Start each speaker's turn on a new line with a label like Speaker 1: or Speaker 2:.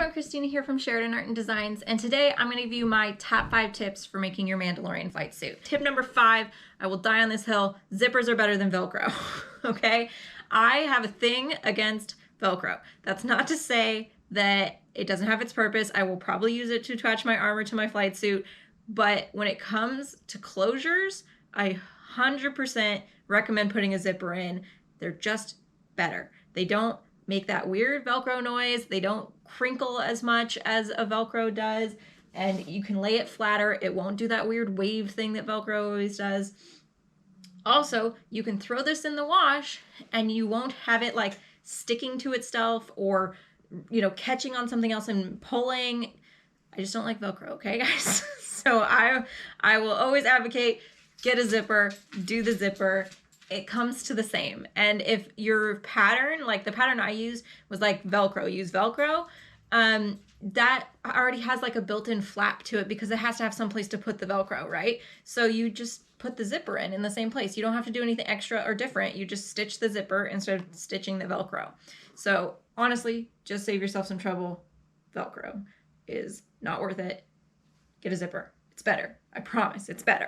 Speaker 1: everyone, Christina here from Sheridan Art and Designs, and today I'm going to give you my top 5 tips for making your Mandalorian flight suit. Tip number 5, I will die on this hill, zippers are better than Velcro, okay? I have a thing against Velcro. That's not to say that it doesn't have its purpose. I will probably use it to attach my armor to my flight suit, but when it comes to closures, I 100% recommend putting a zipper in. They're just better. They don't make that weird Velcro noise. They don't crinkle as much as a Velcro does, and you can lay it flatter. It won't do that weird wave thing that Velcro always does. Also, you can throw this in the wash and you won't have it like sticking to itself or, you know, catching on something else and pulling. I just don't like Velcro, okay, guys? So I will always advocate, get a zipper, do the zipper. It comes to the same. And if your pattern, like the pattern I used was like Velcro, use Velcro, that already has like a built-in flap to it because it has to have some place to put the Velcro, right? So you just put the zipper in the same place. You don't have to do anything extra or different. You just stitch the zipper instead of stitching the Velcro. So honestly, just save yourself some trouble. Velcro is not worth it. Get a zipper. It's better. I promise it's better.